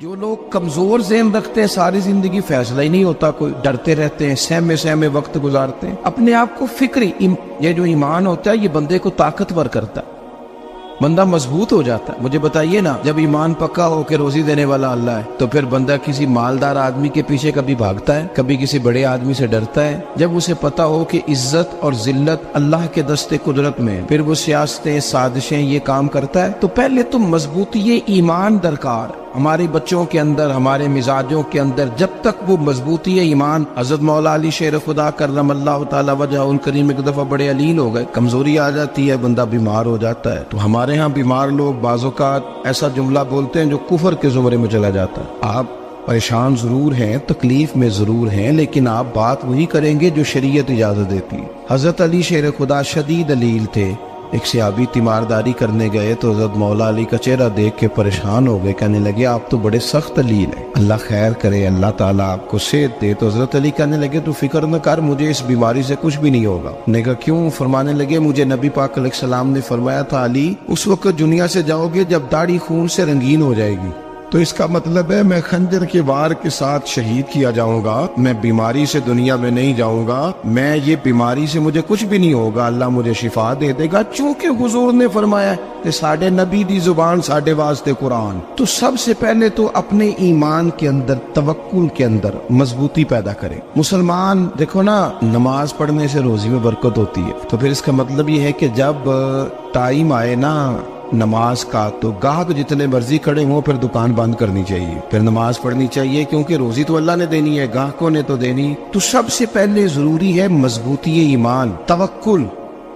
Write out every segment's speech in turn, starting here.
جو لوگ کمزور ذہن رکھتے ہیں ساری زندگی فیصلہ ہی نہیں ہوتا، کوئی ڈرتے رہتے ہیں، سہمے سہمے وقت گزارتے ہیں، اپنے آپ کو فکری یہ جو ایمان ہوتا ہے یہ بندے کو طاقتور کرتا ہے، بندہ مضبوط ہو جاتا ہے۔ مجھے بتائیے نا، جب ایمان پکا ہو کہ روزی دینے والا اللہ ہے تو پھر بندہ کسی مالدار آدمی کے پیچھے کبھی بھاگتا ہے، کبھی کسی بڑے آدمی سے ڈرتا ہے؟ جب اسے پتا ہو کہ عزت اور ذلت اللہ کے دست قدرت میں، پھر وہ سیاستیں، سازشیں یہ کام کرتا ہے۔ تو پہلے تو مضبوطی ایمان درکار ہمارے بچوں کے اندر، ہمارے مزاجوں کے اندر، جب تک وہ مضبوطی ایمان۔ حضرت مولا علی شیر خدا کرم اللہ تعالی وجہ ان کریم ایک دفعہ بڑے علیل ہو گئے، کمزوری آ جاتی ہے، بندہ بیمار ہو جاتا ہے۔ تو ہمارے ہاں بیمار لوگ بعض اوقات ایسا جملہ بولتے ہیں جو کفر کے زمرے میں چلا جاتا ہے۔ آپ پریشان ضرور ہیں، تکلیف میں ضرور ہیں، لیکن آپ بات وہی کریں گے جو شریعت اجازت دیتی ہے۔ حضرت علی شیر خدا شدید علیل تھے، ایک صحابی تیمارداری کرنے گئے تو حضرت مولا علی کا چہرہ دیکھ کے پریشان ہو گئے، کہنے لگے آپ تو بڑے سخت علیل ہیں، اللہ خیر کرے، اللہ تعالیٰ آپ کو صحت دے۔ تو حضرت علی کہنے لگے تو فکر نہ کر، مجھے اس بیماری سے کچھ بھی نہیں ہوگا۔ نے کہا کیوں؟ فرمانے لگے مجھے نبی پاک علیہ السلام نے فرمایا تھا علی اس وقت دنیا سے جاؤ گے جب داڑھی خون سے رنگین ہو جائے گی، تو اس کا مطلب ہے میں خنجر کے وار کے ساتھ شہید کیا جاؤں گا، میں بیماری سے دنیا میں نہیں جاؤں گا، میں یہ بیماری سے مجھے کچھ بھی نہیں ہوگا، اللہ مجھے شفا دے دے گا، چونکہ حضور نے فرمایا کہ ساڈے نبی دی زبان ساڈے واسطے قرآن۔ تو سب سے پہلے تو اپنے ایمان کے اندر، توکل کے اندر مضبوطی پیدا کریں۔ مسلمان دیکھو نا، نماز پڑھنے سے روزی میں برکت ہوتی ہے، تو پھر اس کا مطلب یہ ہے کہ جب ٹائم آئے نا نماز کا تو گاہک جتنے مرضی کھڑے ہوں پھر دکان بند کرنی چاہیے، پھر نماز پڑھنی چاہیے، کیونکہ روزی تو اللہ نے دینی ہے، گاہکوں نے تو دینی۔ تو سب سے پہلے ضروری ہے مضبوطی ایمان، توکل،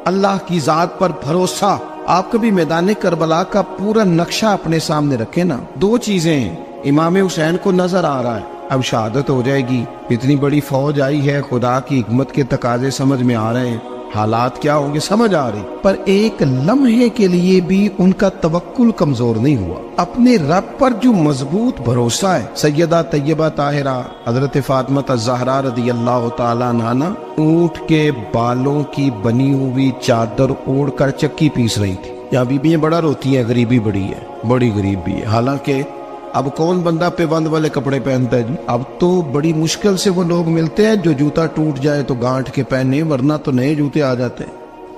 اللہ کی ذات پر بھروسہ۔ آپ کبھی میدان کربلا کا پورا نقشہ اپنے سامنے رکھیں نا، دو چیزیں ہیں، امام حسین کو نظر آ رہا ہے اب شہادت ہو جائے گی، اتنی بڑی فوج آئی ہے، خدا کی حکمت کے تقاضے سمجھ میں آ رہے ہیں، حالات کیا ہوں گے سمجھ آ رہی، پر ایک لمحے کے لیے بھی ان کا توکل کمزور نہیں ہوا۔ اپنے رب پر جو مضبوط بھروسہ ہے، سیدہ طیبہ طاہرہ حضرت فاطمہ الزہرا رضی اللہ تعالیٰ عنہا اونٹ کے بالوں کی بنی ہوئی چادر اوڑھ کر چکی پیس رہی تھی۔ یہاں بیویاں بڑا روتی ہیں، غریبی بڑی ہے، بڑی غریب بھی ہے، حالانکہ اب کون بندہ پیبند والے کپڑے پہنتا ہے جی؟ اب تو بڑی مشکل سے وہ لوگ ملتے ہیں جو جوتا ٹوٹ جائے تو گانٹھ کے پہنے، ورنہ تو نئے جوتے آ جاتے ہیں۔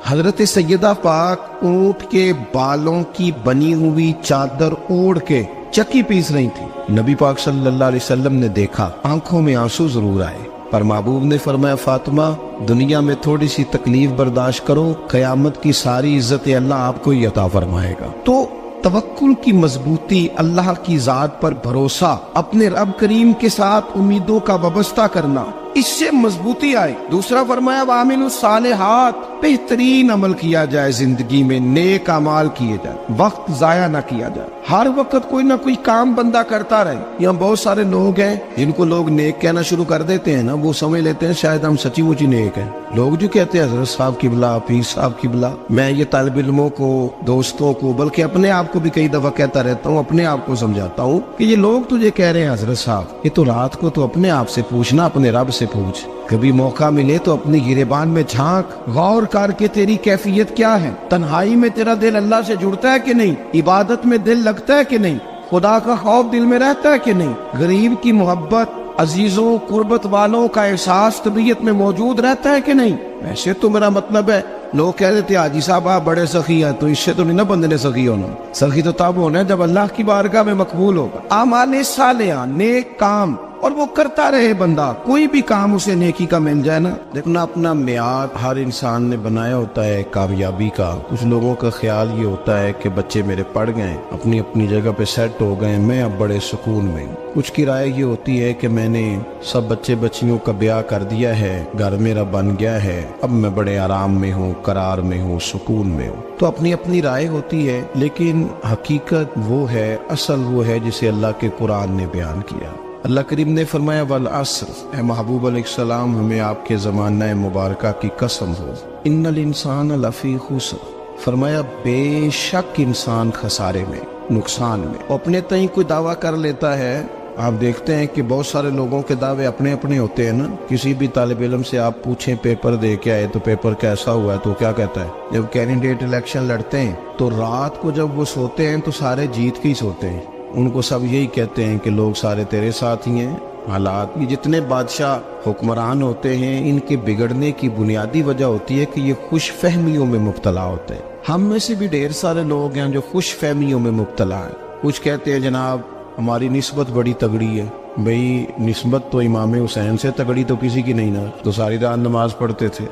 حضرت سیدہ پاک اونٹ کے بالوں کی بنی ہوئی چادر اوڑھ کے چکی پیس رہی تھی۔ نبی پاک صلی اللہ علیہ وسلم نے دیکھا، آنکھوں میں آنسو ضرور آئے، پر محبوب نے فرمایا فاطمہ دنیا میں تھوڑی سی تکلیف برداشت کرو، قیامت کی ساری عزت اللہ آپ کو ہی عطا فرمائے گا۔ تو توکل کی مضبوطی، اللہ کی ذات پر بھروسہ، اپنے رب کریم کے ساتھ امیدوں کا وابستہ کرنا، اس سے مضبوطی آئے۔ دوسرا فرمایا وَعَمِلُوا الصَّالِحَاتِ، بہترین عمل کیا جائے زندگی میں، نیک اعمال کیے جائے، وقت ضائع نہ کیا جائے، ہر وقت کوئی نہ کوئی کام بندہ کرتا رہے۔ یہاں بہت سارے لوگ ہیں جن کو لوگ نیک کہنا شروع کر دیتے ہیں نا، وہ سمجھ لیتے ہیں شاید ہم سچی مچی نیک ہیں۔ لوگ جو کہتے ہیں حضرت صاحب کی بلا، پیر صاحب کی بلا، میں یہ طالب علموں کو، دوستوں کو، بلکہ اپنے آپ کو بھی کئی دفعہ کہتا رہتا ہوں، اپنے آپ کو سمجھاتا ہوں کہ یہ لوگ تجھے کہہ رہے ہیں حضرت صاحب، یہ تو رات کو تو اپنے آپ سے پوچھنا، اپنے رب سے پوچھ، کبھی موقع ملے تو اپنی گریبان میں جھانک، غور کر کے تیری کیفیت کیا ہے، تنہائی میں تیرا دل اللہ سے جڑتا ہے کہ نہیں، عبادت میں دل لگتا ہے کہ نہیں، خدا کا خوف دل میں رہتا ہے کہ نہیں، غریب کی محبت، عزیزوں قربت والوں کا احساس طبیعت میں موجود رہتا ہے کہ نہیں۔ ویسے تو میرا مطلب ہے، لوگ کہہ دیتے حاجی صاحب آپ بڑے سخی ہیں، تو اس سے تو نہیں نا بندے نے سخی ہونا، سخی تو تب ہونا ہے جب اللہ کی بارگاہ میں مقبول ہوگا۔ اعمال صالحہ، نیک کام، اور وہ کرتا رہے بندہ، کوئی بھی کام اسے نیکی کا مل جائے نا۔ دیکھنا اپنا معیار ہر انسان نے بنایا ہوتا ہے کامیابی کا۔ کچھ لوگوں کا خیال یہ ہوتا ہے کہ بچے میرے پڑھ گئے، اپنی اپنی جگہ پہ سیٹ ہو گئے، میں اب بڑے سکون میں ہوں۔ کچھ کی رائے یہ ہوتی ہے کہ میں نے سب بچے بچیوں کا بیاہ کر دیا ہے، گھر میرا بن گیا ہے، اب میں بڑے آرام میں ہوں، قرار میں ہوں، سکون میں ہوں۔ تو اپنی اپنی رائے ہوتی ہے، لیکن حقیقت وہ ہے، اصل وہ ہے جسے اللہ کے قرآن نے بیان کیا۔ اللہ کریم نے فرمایا والعصر، اے محبوب علیہ السلام ہمیں آپ کے زمانہ مبارکہ کی قسم ہو، ان الانسان لفی خسر، فرمایا بے شک انسان خسارے میں، نقصان میں۔ اپنے تئیں کوئی دعویٰ کر لیتا ہے، آپ دیکھتے ہیں کہ بہت سارے لوگوں کے دعوے اپنے اپنے ہوتے ہیں نا۔ کسی بھی طالب علم سے آپ پوچھیں پیپر دے کے آئے تو پیپر کیسا ہوا ہے، تو کیا کہتا ہے؟ جب کینڈیڈیٹ الیکشن لڑتے ہیں تو رات کو جب وہ سوتے ہیں تو سارے جیت کے ہی سوتے ہیں، ان کو سب یہی کہتے ہیں کہ لوگ سارے تیرے ساتھ ہی ہیں. حالات، یہ جتنے بادشاہ حکمران ہوتے ہیں ان کے بگڑنے کی بنیادی وجہ ہوتی ہے کہ یہ خوش فہمیوں میں مبتلا ہوتے ہیں. ہم میں سے بھی ڈھیر سارے لوگ ہیں جو خوش فہمیوں میں مبتلا ہیں. کچھ کہتے ہیں جناب ہماری نسبت بڑی تگڑی ہے. بھئی نسبت تو امام حسین سے تگڑی تو کسی کی نہیں نا. تو ساری رات نماز پڑھتے تھے،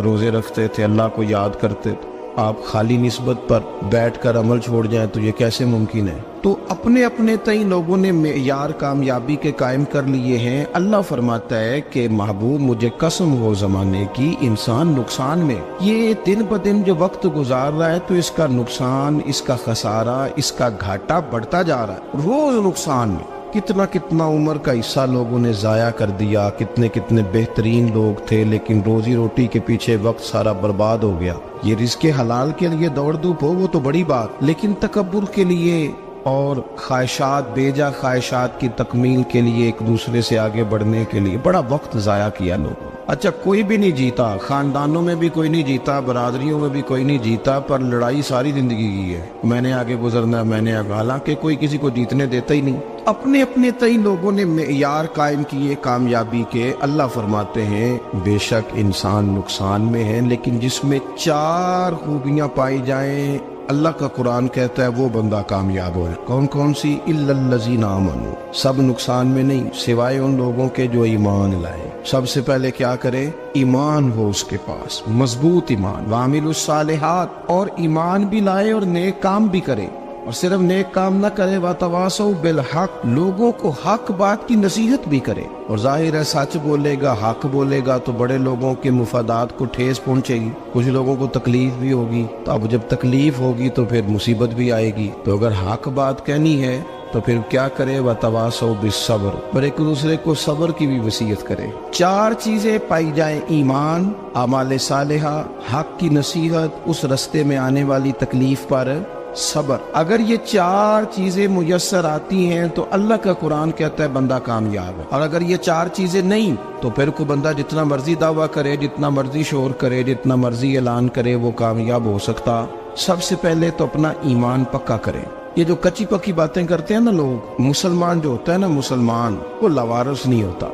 روزے رکھتے تھے، اللہ کو یاد کرتے تھے. آپ خالی نسبت پر بیٹھ کر عمل چھوڑ جائیں تو یہ کیسے ممکن ہے؟ تو اپنے اپنے تئیں لوگوں نے معیار کامیابی کے قائم کر لیے ہیں. اللہ فرماتا ہے کہ محبوب مجھے قسم ہو زمانے کی، انسان نقصان میں، یہ دن بدن جو وقت گزار رہا ہے تو اس کا نقصان، اس کا خسارہ، اس کا گھاٹا بڑھتا جا رہا ہے. روز نقصان میں کتنا کتنا عمر کا حصہ لوگوں نے ضائع کر دیا. کتنے کتنے بہترین لوگ تھے لیکن روزی روٹی کے پیچھے وقت سارا برباد ہو گیا. یہ رزق حلال کے لیے دوڑ دھوپ ہو وہ تو بڑی بات، لیکن تکبر کے لیے اور خواہشات، بیجا خواہشات کی تکمیل کے لیے، ایک دوسرے سے آگے بڑھنے کے لیے بڑا وقت ضائع کیا لوگوں. اچھا کوئی بھی نہیں جیتا، خاندانوں میں بھی کوئی نہیں جیتا، برادریوں میں بھی کوئی نہیں جیتا، پر لڑائی ساری زندگی کی ہے. میں نے آگے گزرنا، میں نے آگے، حالانکہ کوئی کسی کو جیتنے دیتا ہی نہیں. اپنے اپنے تئیں لوگوں نے معیار قائم کیے کامیابی کے. اللہ فرماتے ہیں بے شک انسان نقصان میں ہے، لیکن جس میں 4 خوبیاں پائی جائیں اللہ کا قرآن کہتا ہے وہ بندہ کامیاب ہو. کون کون سی؟ الا الذین آمنوا، سب نقصان میں نہیں سوائے ان لوگوں کے جو ایمان لائے. سب سے پہلے کیا کرے؟ ایمان ہو اس کے پاس، مضبوط ایمان. وعملوا الصالحات، اور ایمان بھی لائے اور نیک کام بھی کرے. اور صرف نیک کام نہ کرے، وَتَوَاصَوْا بِالْحَقِّ، لوگوں کو حق بات کی نصیحت بھی کرے. اور ظاہر ہے سچ بولے گا، حق بولے گا تو بڑے لوگوں کے مفادات کو ٹھیس پہنچے گی، کچھ لوگوں کو تکلیف بھی ہوگی. تو اب جب تکلیف ہوگی تو پھر مصیبت بھی آئے گی. تو اگر حق بات کہنی ہے تو پھر کیا کرے؟ وَتَوَاصَوْا بِالصَّبْرِ، اور ایک دوسرے کو صبر کی بھی وصیت کرے. 4 چیزیں پائی جائیں، ایمان، اعمال صالحہ، حق کی نصیحت، اس رستے میں آنے والی تکلیف پر صبر. اگر یہ 4 چیزیں میسر آتی ہیں تو اللہ کا قرآن کہتا ہے بندہ کامیاب ہے. اور اگر یہ 4 چیزیں نہیں تو پھر کوئی بندہ جتنا مرضی دعویٰ کرے، جتنا مرضی شور کرے، جتنا مرضی اعلان کرے، وہ کامیاب ہو سکتا. سب سے پہلے تو اپنا ایمان پکا کرے. یہ جو کچی پکی باتیں کرتے ہیں نا لوگ، مسلمان جو ہوتا ہے نا، مسلمان وہ لاوارث نہیں ہوتا،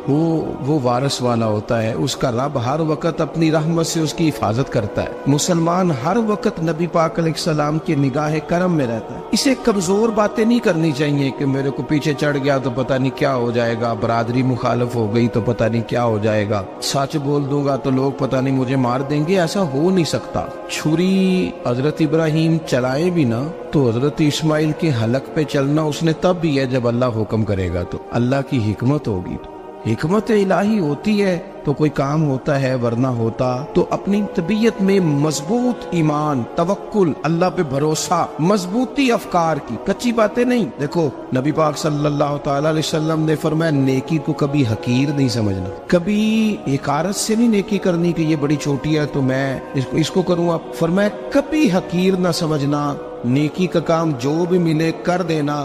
وہ وارث والا ہوتا ہے. اس کا رب ہر وقت اپنی رحمت سے اس کی حفاظت کرتا ہے. مسلمان ہر وقت نبی پاک علیہ السلام کی نگاہ کرم میں رہتا ہے. اسے کمزور باتیں نہیں کرنی چاہیے کہ میرے کو پیچھے چڑھ گیا تو پتہ نہیں کیا ہو جائے گا، برادری مخالف ہو گئی تو پتہ نہیں کیا ہو جائے گا، سچ بول دوں گا تو لوگ پتہ نہیں مجھے مار دیں گے. ایسا ہو نہیں سکتا. چھری حضرت ابراہیم چلائے بھی نا تو حضرت اسماعیل کے حلق پہ چلنا اس نے تب بھی ہے جب اللہ حکم کرے گا. تو اللہ کی حکمت ہوگی، حکمت الہی ہوتی ہے تو کوئی کام ہوتا ہے، ورنہ ہوتا. تو اپنی طبیعت میں مضبوط ایمان، توکل، اللہ پہ بھروسہ، مضبوطی افکار کی، کچی باتیں نہیں. دیکھو نبی پاک صلی اللہ تعالی علیہ وسلم نے فرمایا نیکی کو کبھی حقیر نہیں سمجھنا، کبھی حقارت سے نہیں نیکی کرنی کہ یہ بڑی چھوٹی ہے تو میں اس کو کروں. اب فرمایا کبھی حقیر نہ سمجھنا، نیکی کا کام جو بھی ملے کر دینا.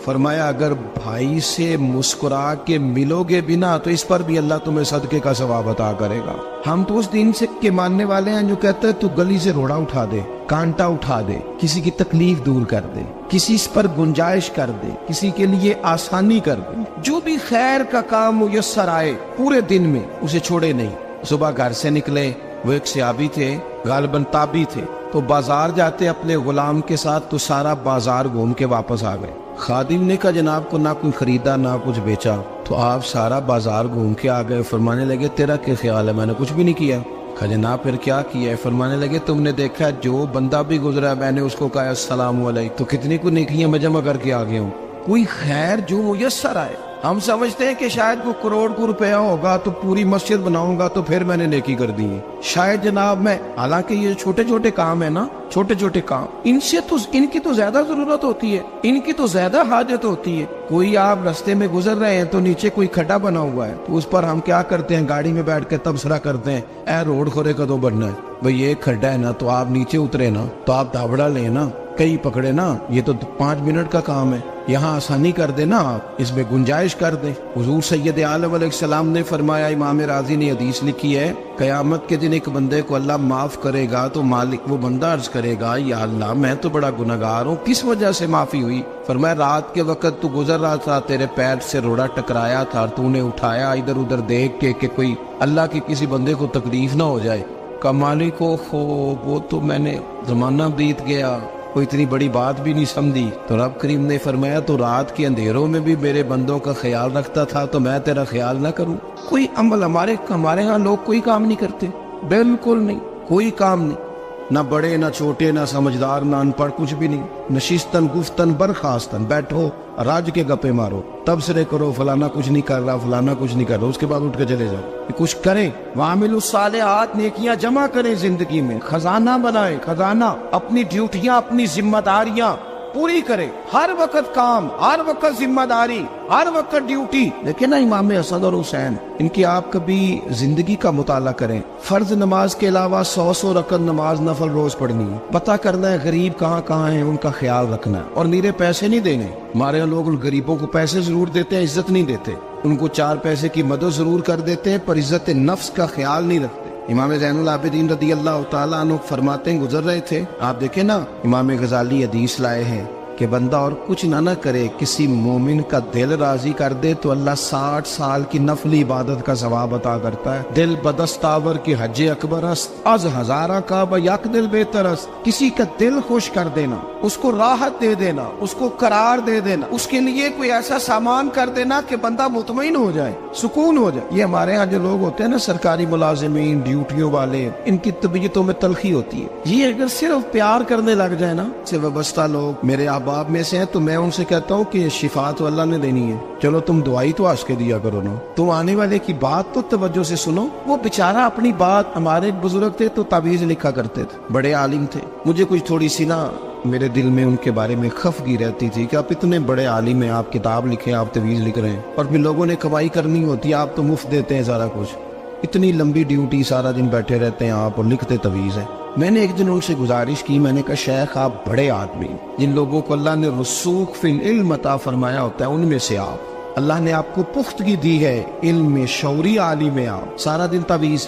فرمایا اگر بھائی سے مسکرا کے ملو گے بنا تو اس پر بھی اللہ تمہیں صدقے کا ثواب عطا کرے گا. ہم تو اس دین سے کے ماننے والے ہیں جو کہتے ہیں تو گلی سے روڑا اٹھا دے، کانٹا اٹھا دے، کسی کی تکلیف دور کر دے، کسی پر گنجائش کر دے، کسی کے لیے آسانی کر دے. جو بھی خیر کا کام میسر آئے پورے دن میں اسے چھوڑے نہیں. صبح گھر سے نکلے، وہ ایک صحابی تھے، غالباً تابعی تھے، تو بازار جاتے اپنے غلام کے ساتھ تو سارا بازار گھوم کے واپس آ گئے. خادم نے کہا جناب کو نہ کوئی خریدا نہ کچھ بیچا. تو آپ سارا بازار گھوم کے آ گئے. فرمانے لگے تیرا کیا خیال ہے؟ میں نے کچھ بھی نہیں کیا. کہا جناب پھر کیا کیا ہے؟ فرمانے لگے تم نے دیکھا جو بندہ بھی گزرا میں نے اس کو کہا السلام علیکم، تو کتنی کو نیکیاں میں جمع کر کے آ گیا ہوں. کوئی خیر جو میسر آئے. ہم سمجھتے ہیں کہ شاید کوئی کروڑ کو روپیہ ہوگا تو پوری مسجد بناؤں گا تو پھر میں نے نیکی کر دی ہے. شاید جناب میں، حالانکہ یہ چھوٹے چھوٹے کام ہے نا، چھوٹے چھوٹے کام، ان کی تو زیادہ ضرورت ہوتی ہے، ان کی تو زیادہ حاجت ہوتی ہے. کوئی آپ رستے میں گزر رہے ہیں تو نیچے کوئی کھڈا بنا ہوا ہے تو اس پر ہم کیا کرتے ہیں؟ گاڑی میں بیٹھ کے تبصرہ کرتے ہیں اے روڈ کھورے کدو بننا ہے. بھئی یہ کھڈا ہے نا تو آپ نیچے اترے نا تو آپ دھابڑا لیں نا، کئی پکڑے نا، یہ تو 5 منٹ کا کام ہے. یہاں آسانی کر دیں نا آپ، اس میں گنجائش کر دیں۔ حضور سید عالم علیہ السلام نے فرمایا، امام راضی نے حدیث لکھی ہے، قیامت کے دن ایک بندے کو اللہ معاف کرے گا تو مالک وہ بندہ عرض کرے گا، یا اللہ میں تو بڑا گنہگار ہوں، کس وجہ سے معافی ہوئی؟ فرمایا رات کے وقت تو گزر رہا تھا، تیرے پیر سے روڑا ٹکرایا تھا اور تو نے اٹھایا ادھر ادھر دیکھ کے کہ کوئی اللہ کی کسی بندے کو تکلیف نہ ہو جائے۔ کہ مالک وہ تو میں نے زمانہ بیت گیا، کوئی اتنی بڑی بات بھی نہیں سمجھی۔ تو رب کریم نے فرمایا تو رات کے اندھیروں میں بھی میرے بندوں کا خیال رکھتا تھا، تو میں تیرا خیال نہ کروں؟ کوئی عمل ہمارے ہاں لوگ کوئی کام نہیں کرتے، بالکل نہیں، کوئی کام نہیں، نہ بڑے نہ چھوٹے نہ سمجھدار نہ ان پڑھ، کچھ بھی نہیں۔ نشستن گفتن برخاستن، بیٹھو راج کے گپے مارو، تبصرے کرو، فلانا کچھ نہیں کر رہا، فلانا کچھ نہیں کر رہا، اس کے بعد اٹھ کے چلے جاؤ۔ کچھ کریں، وعاملوا الصالحات، نیکیاں جمع کریں زندگی میں، خزانہ بنائیں، خزانہ، اپنی ڈیوٹیاں اپنی ذمہ داریاں پوری کریں، ہر وقت کام، ہر وقت ذمہ داری، ہر وقت ڈیوٹی۔ دیکھیں نا امام حسن اور حسین، ان کی آپ کبھی زندگی کا مطالعہ کریں، فرض نماز کے علاوہ 100 رکعت نماز نفل روز پڑھنی ہے، پتہ کرنا ہے غریب کہاں کہاں ہیں، ان کا خیال رکھنا ہے، اور نیرے پیسے نہیں دینے۔ ہمارے یہاں لوگ غریبوں کو پیسے ضرور دیتے ہیں، عزت نہیں دیتے، ان کو 4 پیسے کی مدد ضرور کر دیتے ہیں، پر عزت نفس کا خیال نہیں رکھتے۔ امام زین العابدین رضی اللہ تعالیٰ عنہ فرماتے ہیں، گزر رہے تھے، آپ دیکھیں نا امام غزالی حدیث لائے ہیں کہ بندہ اور کچھ نہ کرے، کسی مومن کا دل راضی کر دے تو اللہ 60 سال کی نفلی عبادت کا ثواب عطا کرتا ہے۔ دل بدستاور کی حج اکبر است، از ہزارہ کا یک دل بہتر است۔ کسی کا دل خوش کر دینا، اس کو راحت دے دینا، اس کو قرار دے دینا، اس کے لیے کوئی ایسا سامان کر دینا کہ بندہ مطمئن ہو جائے، سکون ہو جائے۔ یہ ہمارے ہاں جو لوگ ہوتے ہیں نا، سرکاری ملازمین، ڈیوٹیوں والے، ان کی طبیعتوں میں تلخی ہوتی ہے۔ یہ اگر صرف پیار کرنے لگ جائے نا، سے وابستہ لوگ میرے احباب میں سے ہیں، تو میں ان سے کہتا ہوں کہ شفا تو اللہ نے دینی ہے، چلو تم دعائی تو آج کے دیا کرو نا، تم آنے والے کی بات تو توجہ سے سنو۔ وہ بیچارہ اپنی بات، ہمارے بزرگ تھے تو تعویذ لکھا کرتے تھے، بڑے عالم تھے، مجھے کچھ تھوڑی سی نا میرے دل میں ان کے بارے میں خفگی رہتی تھی کہ آپ اتنے بڑے عالم ہیں، آپ کتاب لکھیں، آپ تعویذ لکھ رہے ہیں، اور پھر لوگوں نے کمائی کرنی ہوتی ہے، آپ تو مفت دیتے ہیں سارا کچھ، اتنی لمبی ڈیوٹی، سارا دن بیٹھے رہتے ہیں آپ اور لکھتے تعویذ ہیں۔ میں نے ایک دن ان سے گزارش کی، میں نے کہا شیخ آپ بڑے آدمی، جن لوگوں کو اللہ نے رسوخ فی العلم عطا فرمایا ہوتا ہے، ان میں سے آپ، اللہ نے آپ کو پختگی دی ہے علم میں، شعوری عالم ہے آپ، سارا دن تعویذ۔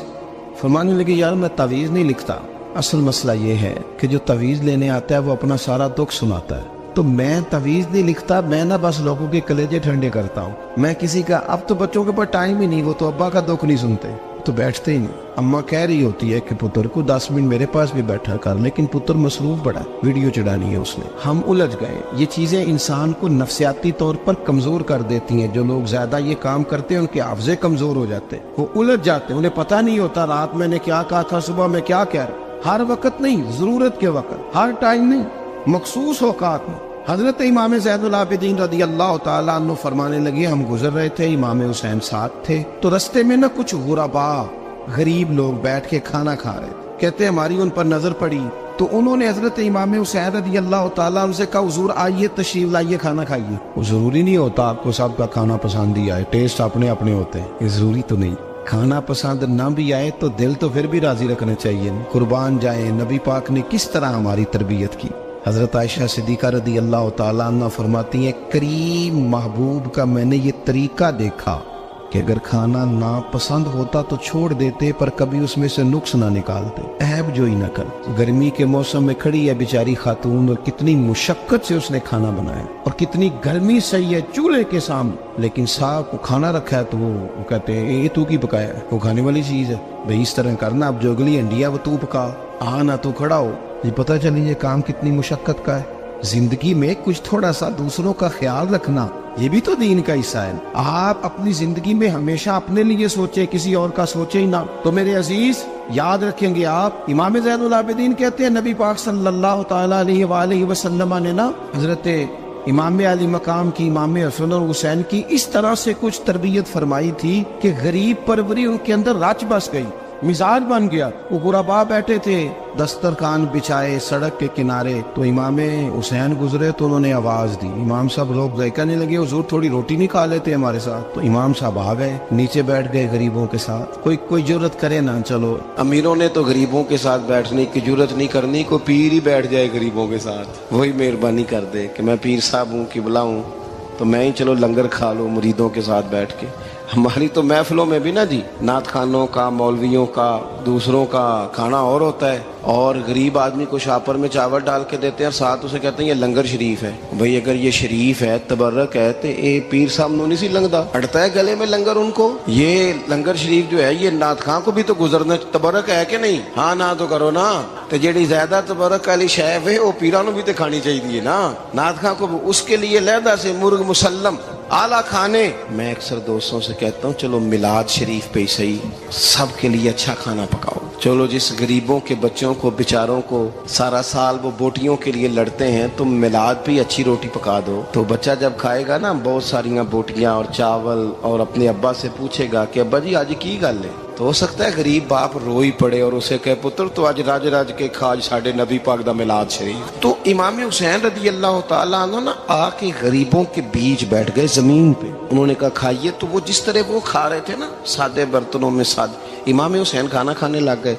فرمانے لگے یار میں تعویذ نہیں لکھتا، اصل مسئلہ یہ ہے کہ جو تعویذ لینے آتا ہے وہ اپنا سارا دکھ سناتا ہے، تو میں تعویذ نہیں لکھتا، میں نہ بس لوگوں کے کلیجے ٹھنڈے کرتا ہوں، میں کسی کا، اب تو بچوں کے پاس ٹائم ہی نہیں، وہ تو ابا کا دکھ نہیں سنتے، تو بیٹھتے ہی نہیں۔ اماں کہہ رہی ہوتی ہے کہ پتر کو 10 منٹ میرے پاس بھی بیٹھا کر، لیکن پتر مصروف بڑا، ویڈیو چڑھانی ہے اس نے۔ ہم الجھ گئے، یہ چیزیں انسان کو نفسیاتی طور پر کمزور کر دیتی ہیں، جو لوگ زیادہ یہ کام کرتے ہیں ان کے حافظے کمزور ہو جاتے ہیں، وہ الجھ جاتے ہیں، انہیں پتہ نہیں ہوتا رات میں نے کیا کہا تھا، صبح میں کیا کہہ رہا۔ ہر وقت نہیں، ضرورت کے وقت، ہر ٹائم نہیں، مخصوص اوقات میں۔ حضرت امام زین العابدین رضی اللہ تعالیٰ عنہ فرمانے لگے، ہم گزر رہے تھے، امام حسین ساتھ تھے، تو رستے میں نہ کچھ غربا، غریب لوگ بیٹھ کے کھانا کھا رہے تھے، کہتے ہماری ان پر نظر پڑی، تو انہوں نے حضرت امام حسین رضی اللہ تعالیٰ عنہ سے کہا حضور آئیے، تشریف لائیے، کھانا کھائیے۔ وہ ضروری نہیں ہوتا آپ کو سب کا کھانا پسند ہی آئے، ٹیسٹ اپنے اپنے ہوتے ہیں، یہ ضروری تو نہیں۔ کھانا پسند نہ بھی آئے تو دل تو پھر بھی راضی رکھنا چاہیے۔ قربان جائیں، نبی پاک نے کس طرح ہماری تربیت کی۔ حضرت عائشہ صدیقہ رضی اللہ تعالیٰ عنہ فرماتی ہیں، کریم محبوب کا میں نے یہ طریقہ دیکھا کہ اگر کھانا ناپسند ہوتا تو چھوڑ دیتے، پر کبھی اس میں سے نقص نہ نکالتے، عیب جوئی نہ کر۔ گرمی کے موسم میں کھڑی ہے بیچاری خاتون، اور کتنی مشقت سے اس نے کھانا بنایا، اور کتنی گرمی صحیح ہے چولہے کے سامنے، لیکن صاحب کو کھانا رکھا ہے تو وہ کہتے ہیں یہ تو کی پکایا ہے، وہ کھانے والی چیز ہے بھئی، اس طرح کرنا، اب جو اگلی انڈیا وہ تو پکا، نہ تو کھڑا ہو۔ یہ پتہ چلی یہ کام کتنی مشقت کا ہے۔ زندگی میں کچھ تھوڑا سا دوسروں کا خیال رکھنا، یہ بھی تو دین کا حصہ ہے۔ آپ اپنی زندگی میں ہمیشہ اپنے لیے سوچیں، کسی اور کا سوچیں ہی نہ۔ تو میرے عزیز یاد رکھیں گے آپ، امام زین العابدین کہتے ہیں نبی پاک صلی اللہ تعالیٰ علیہ وآلہ وسلم نے نا حضرت امام علی مقام کی، امام حسن اور حسین کی اس طرح سے کچھ تربیت فرمائی تھی کہ غریب پروری ان کے اندر رچ بس گئی۔ مزاج بن گیا. وہ غربا بیٹھے تھے دسترخوان بچھائے سڑک کے کنارے, تو امام حسین گزرے تو انہوں نے آواز دی. امام صاحب لوگ گئے, کہنے لگے حضور تھوڑی روٹی نہیں کھا لیتے ہمارے ساتھ. تو امام صاحب آ گئے, نیچے بیٹھ گئے غریبوں کے ساتھ. کوئی جرت کرے نا, چلو امیروں نے تو غریبوں کے ساتھ بیٹھنے کی جرت نہیں کرنی, کو پیر ہی بیٹھ جائے غریبوں کے ساتھ, وہی مہربانی کر دے کہ میں پیر صاحب ہوں قبلہ ہوں تو میں ہی چلو لنگر کھا لوں مریدوں کے ساتھ بیٹھ کے. ہماری تو محفلوں میں بھی نا جی نعت خانوں کا, مولویوں کا, دوسروں کا کھانا اور ہوتا ہے, اور غریب آدمی کو شاپر میں چاول ڈال کے دیتے ہیں, ساتھ اسے کہتے ہیں یہ لنگر شریف ہے. بھئی اگر یہ شریف ہے, تبرک ہے, تو اے پیر صاحب نو نہیں سی لنگدا, اڑتا ہے گلے میں لنگر ان کو. یہ لنگر شریف جو ہے یہ نعت خان کو بھی تو گزرنا, تبرک ہے کہ نہیں؟ ہاں نہ تو کرو نا, تو جیڑی زیادہ تبرک والی شے ہے وہ پیراں نو بھی تو کھانی چاہیے نا. نعت خان کو اس کے لیے لہدا سے مرغ مسلم اعلیٰ کھانے. میں اکثر دوستوں سے کہتا ہوں چلو میلاد شریف پہ ہی صحیح سب کے لیے اچھا کھانا پکاؤ. چلو جس غریبوں کے بچوں کو بیچاروں کو سارا سال وہ بوٹیوں کے لیے لڑتے ہیں, تم میلاد پہ اچھی روٹی پکا دو, تو بچہ جب کھائے گا نا بہت ساریاں بوٹیاں اور چاول, اور اپنے ابا سے پوچھے گا کہ ابا جی آج کی گل ہے, تو ہو سکتا ہے غریب باپ روئی پڑے اور اسے کہے پتر تو آج راج راج کے کھاج ساڈے نبی پاک دا میلاد شریف. تو امام حسین رضی اللہ تعالیٰ عنہ نا آ کے غریبوں کے بیچ بیٹھ گئے زمین پہ. انہوں نے کہا کھائیے, تو وہ جس طرح وہ کھا رہے تھے نا سادے برتنوں میں امام حسین کھانا کھانے لگ گئے.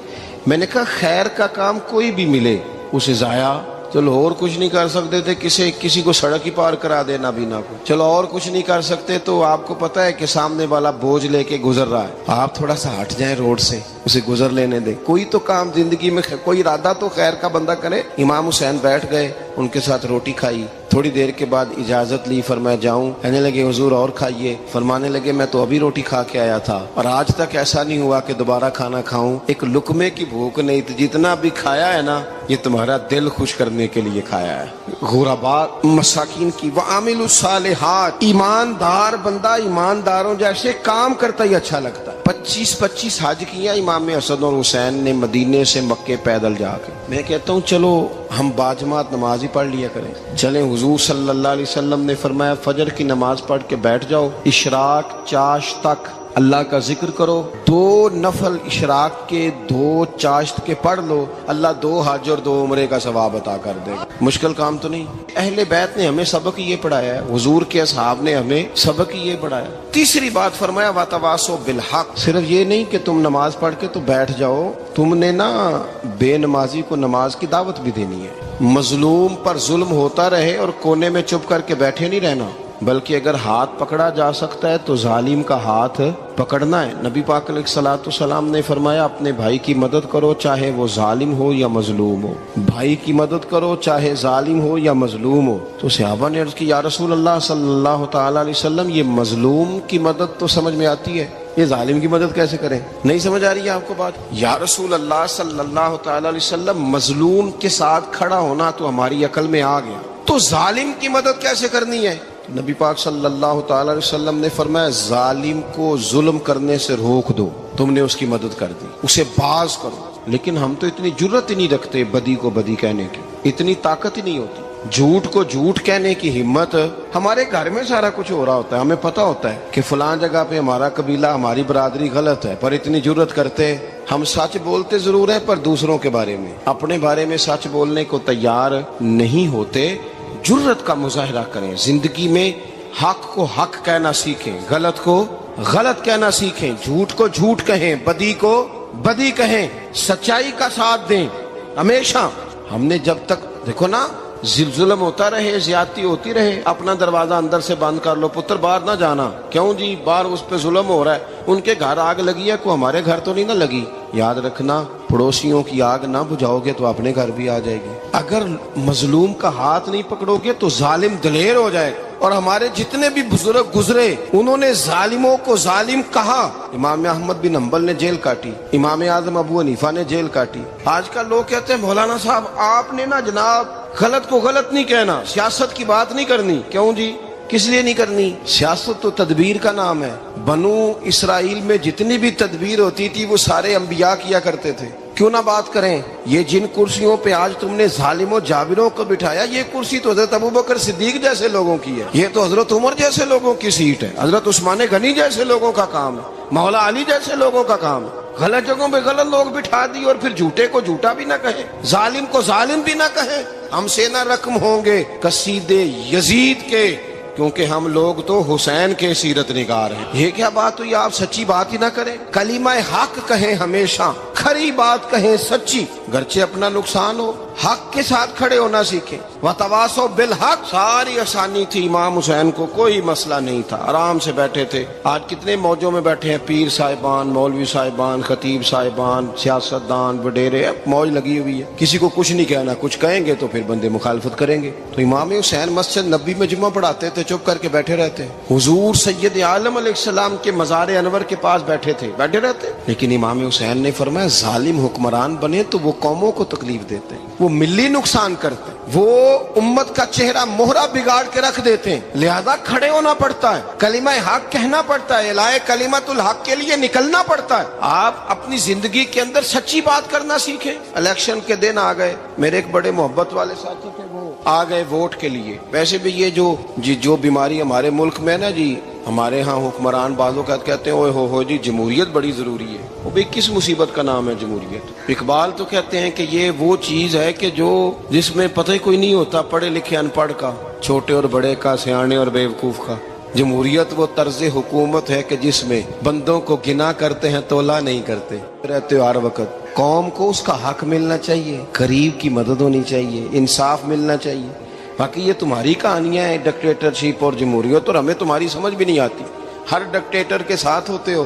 میں نے کہا خیر کا کام کوئی بھی ملے اسے ضائع, چلو اور کچھ نہیں کر سکتے تھے, کسی کو سڑک ہی پار کرا دے نابینا کو, چلو اور کچھ نہیں کر سکتے, تو آپ کو پتا ہے کہ سامنے والا بوجھ لے کے گزر رہا ہے, آپ تھوڑا سا ہٹ جائیں روڈ سے, اسے گزر لینے دیں. کوئی تو کام زندگی میں کوئی ارادہ تو خیر کا بندہ کرے. امام حسین بیٹھ گئے, ان کے ساتھ روٹی کھائی, تھوڑی دیر کے بعد اجازت لی, فرمایا جاؤں؟ کہنے لگے حضور اور کھائیے. فرمانے لگے میں تو ابھی روٹی کھا کے آیا تھا اور آج تک ایسا نہیں ہوا کہ دوبارہ کھانا کھاؤں, ایک لقمے کی بھوک نہیں تھی, جتنا بھی کھایا ہے نا یہ تمہارا دل خوش کرنے کے لیے کھایا ہے. غرباء مساکین کی وعامل الصالحات, ایماندار بندہ ایمانداروں جیسے کام کرتا ہی اچھا لگتا ہے. 25 حج کیا امام حسن اور حسین نے مدینے سے مکے پیدل جا کے. میں کہتا ہوں چلو ہم باجماعت نماز ہی پڑھ لیا کریں. چلیں, حضور صلی اللہ علیہ وسلم نے فرمایا فجر کی نماز پڑھ کے بیٹھ جاؤ, اشراق چاشت تک اللہ کا ذکر کرو, 2 نفل اشراق کے 2 چاشت کے پڑھ لو, اللہ 2 حج اور 2 عمرے کا ثواب عطا کر دے گا. مشکل کام تو نہیں. اہل بیت نے ہمیں سبق یہ پڑھایا ہے, حضور کے اصحاب نے ہمیں سبق یہ پڑھایا. تیسری بات فرمایا وتواصوا بالحق, صرف یہ نہیں کہ تم نماز پڑھ کے تو بیٹھ جاؤ, تم نے نا بے نمازی کو نماز کی دعوت بھی دینی ہے. مظلوم پر ظلم ہوتا رہے اور کونے میں چپ کر کے بیٹھے نہیں رہنا, بلکہ اگر ہاتھ پکڑا جا سکتا ہے تو ظالم کا ہاتھ پکڑنا ہے. نبی پاک علیہ الصلوۃ والسلام نے فرمایا اپنے بھائی کی مدد کرو چاہے وہ ظالم ہو یا مظلوم ہو, بھائی کی مدد کرو چاہے ظالم ہو یا مظلوم ہو. تو صحابہ نے عرض کی یا رسول اللہ صلی اللہ تعالی علیہ وسلم یہ مظلوم کی مدد تو سمجھ میں آتی ہے, یہ ظالم کی مدد کیسے کریں؟ نہیں سمجھ آ رہی ہے آپ کو بات؟ یا رسول اللہ صلی اللہ تعالی علیہ وسلم مظلوم کے ساتھ کھڑا ہونا تو ہماری عقل میں آ گیا, تو ظالم کی مدد کیسے کرنی ہے؟ نبی پاک صلی اللہ تعالی علیہ وسلم نے فرمایا ظالم کو ظلم کرنے سے روک دو, تم نے اس کی مدد کر دی, اسے باز کرو. لیکن ہم تو اتنی جرت ہی نہیں رکھتے بدی کو بدی کہنے کی, اتنی طاقت ہی نہیں ہوتی. جھوٹ کو جھوٹ کہنے کی ہمت, ہمارے گھر میں سارا کچھ ہو رہا ہوتا ہے, ہمیں پتا ہوتا ہے کہ فلاں جگہ پہ ہمارا قبیلہ ہماری برادری غلط ہے, پر اتنی جرت کرتے. ہم سچ بولتے ضرور ہیں پر دوسروں کے بارے میں, اپنے بارے میں سچ بولنے کو تیار نہیں ہوتے. جرت کا مظاہرہ کریں, زندگی میں حق کو حق کہنا سیکھیں, غلط کو غلط کہنا سیکھیں, جھوٹ کو جھوٹ کہیں, بدی کو بدی کہیں, سچائی کا ساتھ دیں ہمیشہ. ہم نے جب تک دیکھو نا ظلم ہوتا رہے, زیادتی ہوتی رہے, اپنا دروازہ اندر سے بند کر لو, پتر باہر نہ جانا. کیوں جی؟ باہر اس پہ ظلم ہو رہا ہے, ان کے گھر آگ لگی ہے, کو ہمارے گھر تو نہیں نہ لگی. یاد رکھنا پڑوسیوں کی آگ نہ بجھاؤ گے تو اپنے گھر بھی آ جائے گی. اگر مظلوم کا ہاتھ نہیں پکڑو گے تو ظالم دلیر ہو جائے گا. اور ہمارے جتنے بھی بزرگ گزرے انہوں نے ظالموں کو ظالم کہا. امام احمد بن حنبل نے جیل کاٹی, امام اعظم ابو حنیفہ نے جیل کاٹی. آج کل لوگ کہتے ہیں مولانا صاحب آپ نے نا جناب غلط کو غلط نہیں کہنا, سیاست کی بات نہیں کرنی. کیوں جی؟ کس لیے نہیں کرنی؟ سیاست تو تدبیر کا نام ہے. بنو اسرائیل میں جتنی بھی تدبیر ہوتی تھی وہ سارے انبیاء کیا کرتے تھے. کیوں نہ بات کریں؟ یہ جن کرسیوں پہ آج تم نے ظالموں جابروں کو بٹھایا, یہ کرسی تو حضرت ابوبکر صدیق جیسے لوگوں کی ہے, یہ تو حضرت عمر جیسے لوگوں کی سیٹ ہے, حضرت عثمان غنی جیسے لوگوں کا کام ہے, مولا علی جیسے لوگوں کا کام ہے. غلط جگہوں پہ غلط لوگ بٹھا دی اور پھر جھوٹے کو جھوٹا بھی نہ کہے، ظالم کو ظالم بھی نہ کہے۔ ہم سے نہ رقم ہوں گے قصیدے یزید کے، کیونکہ ہم لوگ تو حسین کے سیرت نگار ہیں۔ یہ کیا بات ہوئی، آپ سچی بات ہی نہ کریں، کلمہ حق کہیں، ہمیشہ کھری بات کہیں، سچی، گرچہ اپنا نقصان ہو، حق کے ساتھ کھڑے ہونا سیکھیں۔ وتواصوا بالحق، ساری آسانی تھی، امام حسین کو کوئی مسئلہ نہیں تھا، آرام سے بیٹھے تھے۔ آج کتنے موجوں میں بیٹھے ہیں، پیر صاحبان، مولوی صاحبان، خطیب صاحبان، سیاستدان، وڈیرے، موج لگی ہوئی ہے، کسی کو کچھ نہیں کہنا، کچھ کہیں گے تو پھر بندے مخالفت کریں گے۔ تو امام حسین مسجد نبی میں جمعہ پڑھاتے تھے، چپ کر کے بیٹھے رہتے، حضور سید عالم علیہ السلام کے مزار انور کے پاس بیٹھے تھے، بیٹھے رہتے۔ لیکن امام حسین نے فرمایا ظالم حکمران بنے تو وہ قوموں کو تکلیف دیتے ہیں، وہ ملی نقصان کرتے ہیں، وہ امت کا چہرہ مہرہ بگاڑ کے رکھ دیتے ہیں، لہذا کھڑے ہونا پڑتا ہے، کلمہ حق کہنا پڑتا ہے، الائے کلمت الحق کے لیے نکلنا پڑتا ہے۔ آپ اپنی زندگی کے اندر سچی بات کرنا سیکھیں۔ الیکشن کے دن آ گئے، میرے ایک بڑے محبت والے ساتھی تھے، وہ آ گئے ووٹ کے لیے۔ ویسے بھی یہ جو بیماری ہمارے ملک میں نا جی، ہمارے ہاں حکمران بعضوں کا کہتے ہیں اوے ہو جی جمہوریت بڑی ضروری ہے۔ وہ بھی کس مصیبت کا نام ہے جمہوریت؟ اقبال تو کہتے ہیں کہ یہ وہ چیز ہے کہ جس میں پتہ ہی کوئی نہیں ہوتا، پڑھے لکھے ان پڑھ کا، چھوٹے اور بڑے کا، سیانے اور بیوقوف کا۔ جمہوریت وہ طرز حکومت ہے کہ جس میں بندوں کو گنا کرتے ہیں، تولا نہیں کرتے رہتے ہو ہر وقت۔ قوم کو اس کا حق ملنا چاہیے، غریب کی مدد ہونی چاہیے، انصاف ملنا چاہیے۔ باقی یہ تمہاری کہانیاں ہیں ڈکٹیٹرشپ اور جمہوریت، اور ہمیں تمہاری سمجھ بھی نہیں آتی۔ ہر ڈکٹیٹر کے ساتھ ہوتے ہو،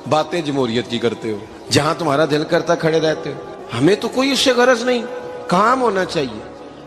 باتیں جمہوریت کی کرتے ہو، جہاں تمہارا دل کرتا کھڑے رہتے ہو۔ ہمیں تو کوئی اس سے غرض نہیں، کام ہونا چاہیے،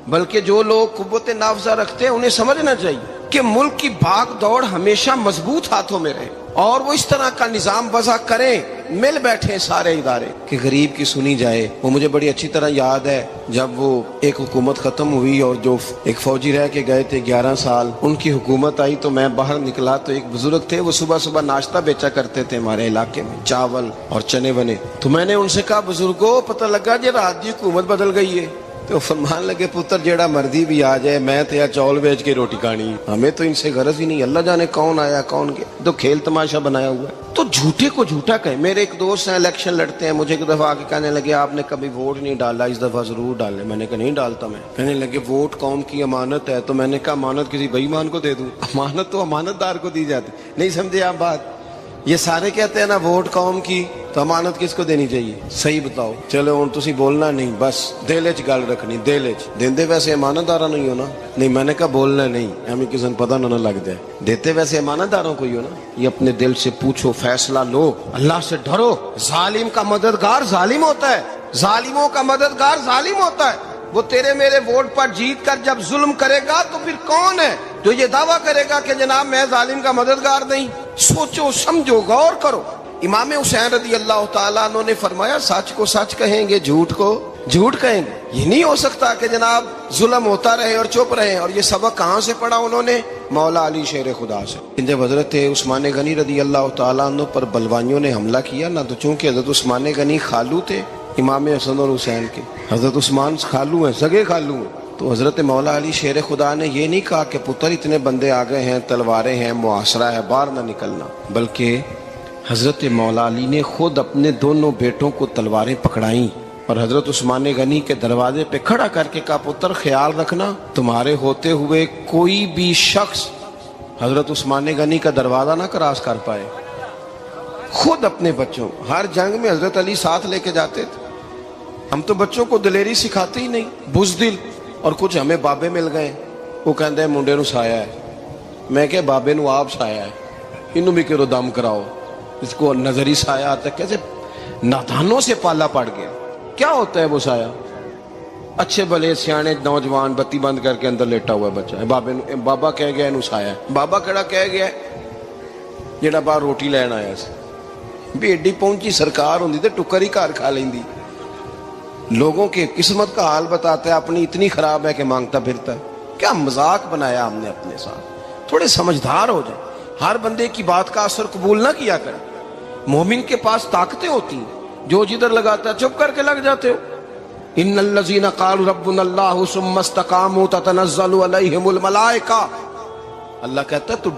بلکہ جو لوگ قوت نافذہ رکھتے ہیں انہیں سمجھنا چاہیے کہ ملک کی بھاگ دوڑ ہمیشہ مضبوط ہاتھوں میں رہے، اور وہ اس طرح کا نظام وضع کریں، مل بیٹھے سارے ادارے کہ غریب کی سنی جائے۔ وہ مجھے بڑی اچھی طرح یاد ہے جب وہ ایک حکومت ختم ہوئی اور جو ایک فوجی رہ کے گئے تھے 11 سال، ان کی حکومت آئی تو میں باہر نکلا تو ایک بزرگ تھے، وہ صبح صبح ناشتہ بیچا کرتے تھے ہمارے علاقے میں، چاول اور چنے بنے۔ تو میں نے ان سے کہا بزرگوں پتہ لگا جی رات دی حکومت بدل گئی ہے۔ تو فرمان لگے پتر جیڑا مرضی بھی آ جائے، میں تو چاول بیچ کے روٹی کھانی، ہمیں تو ان سے غرض ہی نہیں، اللہ جانے کون آیا کون گیا، تو کھیل تماشا بنایا ہوا ہے۔ تو جھوٹے کو جھوٹا کہیں۔ میرے ایک دوست ہیں الیکشن لڑتے ہیں، مجھے ایک دفعہ آ کے کہنے لگے آپ نے کبھی ووٹ نہیں ڈالا، اس دفعہ ضرور ڈالے۔ میں نے کہا نہیں ڈالتا میں۔ کہنے لگے ووٹ قوم کی امانت ہے، تو میں نے کہا امانت کسی بے ایمان کو دے دوں؟ امانت تو امانت دار کو دی جاتی۔ نہیں سمجھے آپ بات؟ یہ سارے کہتے ہیں نا ووٹ قوم کی، تو امانت کس کو دینی چاہیے؟ صحیح بتاؤ۔ چلو ہوں تسی بولنا نہیں، بس دل وچ گل رکھنی، دل وچ دیندے ویسے امانت دارا نہیں ہونا۔ نہیں میں نے کہا بولنا نہیں، ہمیں کسی نے پتہ نہ لگ جائے، دیتے ویسے امانت داروں کو ہی ہو نا۔ یہ اپنے دل سے پوچھو، فیصلہ لو، اللہ سے ڈرو۔ ظالم کا مددگار ظالم ہوتا ہے، ظالموں کا مددگار ظالم ہوتا ہے۔ وہ تیرے میرے ووٹ پر جیت کر جب ظلم کرے گا تو پھر کون ہے جو یہ دعویٰ کرے گا کہ جناب میں ظالم کا مددگار نہیں؟ سوچو سمجھو، غور کرو۔ امام حسین رضی اللہ تعالیٰ عنہ نے فرمایا سچ کو سچ کہیں گے، جھوٹ کو جھوٹ کہیں گے۔ یہ نہیں ہو سکتا کہ جناب ظلم ہوتا رہے اور چپ رہے۔ اور یہ سبق کہاں سے پڑھا انہوں نے؟ مولا علی شیر خدا سے۔ جب حضرت عثمان غنی رضی اللہ تعالیٰ عنہ پر بلوائیوں نے حملہ کیا نا، تو چونکہ حضرت عثمان غنی خالو تھے امام حسن اور حسین کے، حضرت عثمان خالو ہیں، سگے خالو ہیں، تو حضرت مولا علی شیر خدا نے یہ نہیں کہا کہ پتر اتنے بندے آ گئے ہیں، تلواریں ہیں، محاصرہ ہے، باہر نہ نکلنا، بلکہ حضرت مولا علی نے خود اپنے دونوں بیٹوں کو تلواریں پکڑائیں اور حضرت عثمان غنی کے دروازے پہ کھڑا کر کے کہا پتر خیال رکھنا تمہارے ہوتے ہوئے کوئی بھی شخص حضرت عثمان غنی کا دروازہ نہ کراس کر پائے۔ خود اپنے بچوں، ہر جنگ میں حضرت علی ساتھ لے کے جاتے تھے۔ ہم تو بچوں کو دلیری سکھاتے ہی نہیں، بزدل۔ اور کچھ ہمیں بابے مل گئے، وہ کہتے ہیں منڈے نو سایا ہے، میں کہ بابے نو آپ سایا ہے، انہوں بھی کرو دم کراؤ، اس کو نظری سایہ آتا ہے۔ کیسے نادانوں سے پالا پڑ گیا۔ کیا ہوتا ہے وہ سایہ؟ اچھے بھلے سیانے نوجوان بتی بند کر کے اندر لیٹا ہوا ہے بچہ ہے، بابا کہہ گیا انہوں سایہ ہے۔ بابا کہڑا کہہ گیا جیڑا باہر روٹی لین آیا سی، بھی ایڈی پہنچی سرکار ہوندی تے ٹکر ہی گھر کھا لیندی۔ لوگوں کی قسمت کا حال بتاتا ہے، اپنی اتنی خراب ہے کہ مانگتا پھرتا ہے۔ کیا مذاق بنایا ہم نے اپنے ساتھ۔ تھوڑے سمجھدار ہو جائیں، ہر بندے کی بات کا اثر قبول نہ کیا کریں۔ مومن کے پاس طاقتیں ہوتی ہیں، جو جدھر لگاتا ہے چپ کر کے لگ جاتے ہو۔ ان الذین قالوا ربنا اللہ ثم استقاموا تتنزل علیہم الملائکہ، اللہ کہتا ہے تو